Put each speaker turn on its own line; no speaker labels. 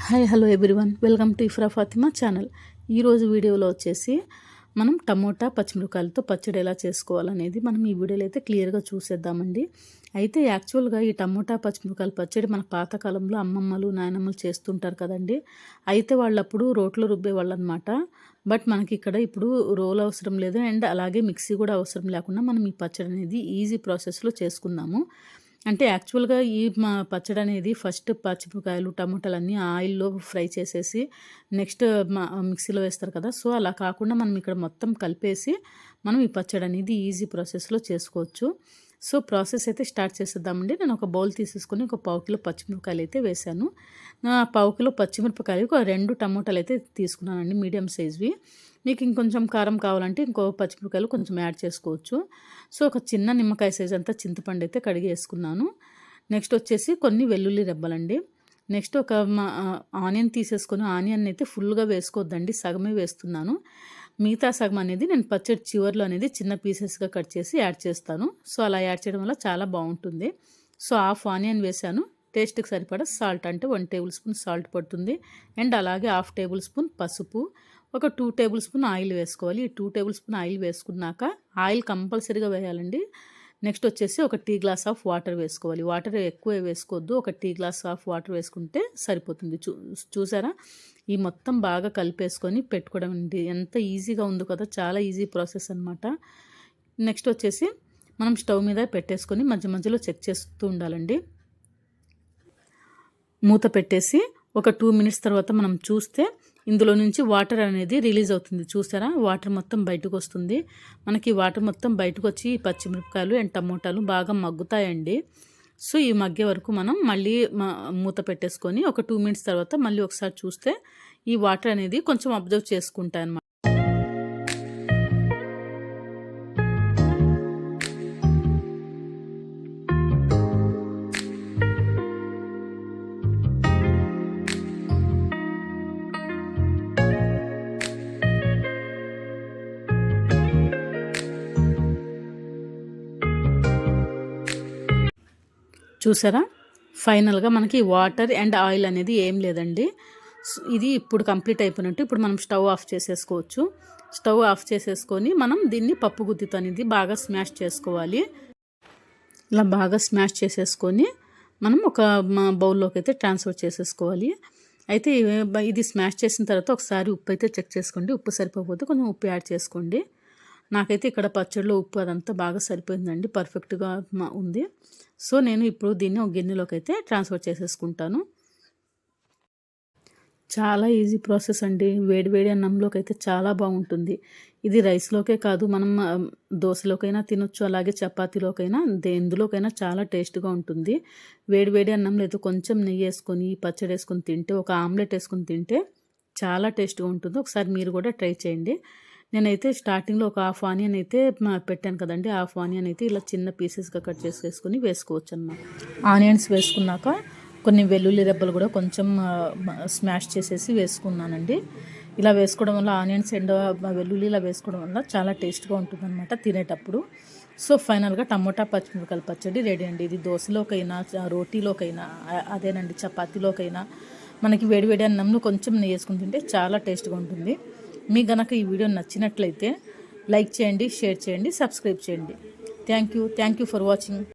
Hi hello everyone, welcome to Ifra Fatima channel. ఈరోజు వీడియోలో వచ్చేసి మనం టమోటా పచ్చిమిరపకాయలతో పచ్చడి ఎలా చేసుకోవాలనేది మనం ఈ వీడియోలో అయితే క్లియర్గా చూసేద్దామండి. అయితే యాక్చువల్గా ఈ టమోటా పచ్చిమిరపకాయల పచ్చడి మన పాతకాలంలో అమ్మమ్మలు నాయనమ్మలు చేస్తుంటారు కదండి. అయితే వాళ్ళప్పుడు రోట్లో రుబ్బేవాళ్ళు అనమాట. బట్ మనకి ఇక్కడ ఇప్పుడు రోల్ అవసరం లేదు, అండ్ అలాగే మిక్సీ కూడా అవసరం లేకుండా మనం ఈ పచ్చడి అనేది ఈజీ ప్రాసెస్లో చేసుకుందాము. అంటే యాక్చువల్గా ఈ పచ్చడి అనేది ఫస్ట్ పచ్చిమిరపకాయలు టమాటాలన్నీ ఆయిల్లో ఫ్రై చేసేసి నెక్స్ట్ మిక్సీలో వేస్తారు కదా. సో అలా కాకుండా మనం ఇక్కడ మొత్తం కలిపేసి మనం ఈ పచ్చడి అనేది ఈజీ ప్రాసెస్లో చేసుకోవచ్చు. సో ప్రాసెస్ అయితే స్టార్ట్ చేసేద్దామండి. నేను ఒక బౌల్ తీసేసుకొని ఒక పావు కిలో పచ్చిమిరపకాయలు అయితే వేసాను. పావు కిలో పచ్చిమిరపకాయలు ఒక 2 టమోటాలు అయితే తీసుకున్నానండి, మీడియం సైజ్వి. మీకు ఇంకొంచెం కారం కావాలంటే ఇంకో పచ్చిమిరపకాయలు కొంచెం యాడ్ చేసుకోవచ్చు. సో ఒక చిన్న నిమ్మకాయ సైజ్ అంతా చింతపండు అయితే కడిగి వేసుకున్నాను. నెక్స్ట్ వచ్చేసి కొన్ని వెల్లుల్లి రెబ్బలండి. నెక్స్ట్ ఒక ఆనియన్ తీసేసుకొని, ఆనియన్ అయితే ఫుల్గా వేసుకోవద్దండి, సగమే వేస్తున్నాను. మిగతా సగం అనేది నేను పచ్చడి చివర్లో అనేది చిన్న పీసెస్గా కట్ చేసి యాడ్ చేస్తాను. సో అలా యాడ్ చేయడం వల్ల చాలా బాగుంటుంది. సో హాఫ్ ఆనియన్ వేసాను. టేస్ట్కి సరిపడా సాల్ట్, అంటే 1 టేబుల్ స్పూన్ సాల్ట్ పడుతుంది. అండ్ అలాగే హాఫ్ టేబుల్ స్పూన్ పసుపు, ఒక 2 టేబుల్ స్పూన్ ఆయిల్ వేసుకోవాలి. ఈ 2 టేబుల్ స్పూన్ ఆయిల్ వేసుకున్నాక, ఆయిల్ కంపల్సరీగా వేయాలండి. నెక్స్ట్ వచ్చేసి ఒక టీ గ్లాస్ ఆఫ్ వాటర్ వేసుకోవాలి. వాటర్ ఎక్కువ వేసుకోవద్దు, ఒక టీ గ్లాస్ ఆఫ్ వాటర్ వేసుకుంటే సరిపోతుంది. చూసారా, ఈ మొత్తం బాగా కలిపేసుకొని పెట్టుకోవడం అండి. ఎంత ఈజీగా ఉందో కదా, చాలా ఈజీ ప్రాసెస్ అనమాట. నెక్స్ట్ వచ్చేసి మనం స్టవ్ మీద పెట్టేసుకొని మధ్య మధ్యలో చెక్ చేస్తూ ఉండాలండి. మూత పెట్టేసి ఒక 2 మినిట్స్ తర్వాత మనం చూస్తే ఇందులో నుంచి వాటర్ అనేది రిలీజ్ అవుతుంది. చూసారా, వాటర్ మొత్తం బయటకు వస్తుంది. మనకి వాటర్ మొత్తం బయటకు వచ్చి పచ్చిమిరపకాయలు అండ్ టమోటాలు బాగా మగ్గుతాయండి. సో ఈ మగ్గే వరకు మనం మళ్ళీ మూత పెట్టేసుకొని ఒక 2 మినిట్స్ తర్వాత మళ్ళీ ఒకసారి చూస్తే ఈ వాటర్ అనేది కొంచెం అబ్జర్వ్ చేసుకుంటాయి అన్నమాట. చూసారా, ఫైనల్గా మనకి వాటర్ అండ్ ఆయిల్ అనేది ఏం లేదండి. ఇది ఇప్పుడు కంప్లీట్ అయిపోయినట్టు. ఇప్పుడు మనం స్టవ్ ఆఫ్ చేసేసుకోవచ్చు. స్టవ్ ఆఫ్ చేసేసుకొని మనం దీన్ని పప్పు గుత్తితో అనేది బాగా స్మాష్ చేసుకోవాలి. ఇలా బాగా స్మాష్ చేసేసుకొని మనం ఒక బౌల్లోకి అయితే ట్రాన్స్ఫర్ చేసేసుకోవాలి. అయితే ఇది స్మాష్ చేసిన తర్వాత ఒకసారి ఉప్పు అయితే చెక్ చేసుకోండి. ఉప్పు సరిపోకపోతే కొంచెం ఉప్పు యాడ్ చేసుకోండి. నాకైతే ఇక్కడ పచ్చడిలో ఉప్పు అదంతా బాగా సరిపోయిందండి, పర్ఫెక్ట్గా ఉంది. సో నేను ఇప్పుడు దీన్ని ఒక గిన్నెలోకి అయితే ట్రాన్స్ఫర్ చేసేసుకుంటాను. చాలా ఈజీ ప్రాసెస్ అండి. వేడి వేడి అన్నంలోకి అయితే చాలా బాగుంటుంది. ఇది రైస్లోకే కాదు, మనం దోశలోకైనా తినొచ్చు, అలాగే చపాతీలోకైనా ఎందులోకైనా చాలా టేస్ట్గా ఉంటుంది. వేడి వేడి అన్నంలో అయితే కొంచెం నెయ్యి వేసుకొని పచ్చడి వేసుకొని తింటే, ఒక ఆమ్లెట్ వేసుకొని తింటే చాలా టేస్ట్గా ఉంటుంది. ఒకసారి మీరు కూడా ట్రై చేయండి. నేనైతే స్టార్టింగ్లో ఒక హాఫ్ ఆనియన్ అయితే పెట్టాను కదండి, హాఫ్ ఆనియన్ అయితే ఇలా చిన్న పీసెస్గా కట్ చేసేసుకొని వేసుకోవచ్చు అన్నమాట. ఆనియన్స్ వేసుకున్నాక కొన్ని వెల్లుల్లి రెబ్బలు కూడా కొంచెం స్మాష్ చేసేసి వేసుకున్నానండి. ఇలా వేసుకోవడం వల్ల ఆనియన్స్ అండ్ వెల్లుల్లి ఇలా వేసుకోవడం వల్ల చాలా టేస్ట్గా ఉంటుందన్నమాట తినేటప్పుడు. సో ఫైనల్గా టమోటా పచ్చిమిరపకాయల పచ్చడి రెడీ అండి. ఇది దోశలోకైనా రోటీలోకైనా అదేనండి చపాతీలోకైనా మనకి వేడివేడి అన్నంలో కొంచెం నెయ్యి వేసుకుని తింటే చాలా టేస్ట్గా ఉంటుంది. మీకు గనక ఈ వీడియో నచ్చినట్లయితే లైక్ చేయండి, షేర్ చేయండి, సబ్స్క్రైబ్ చేయండి. Thank you for watching.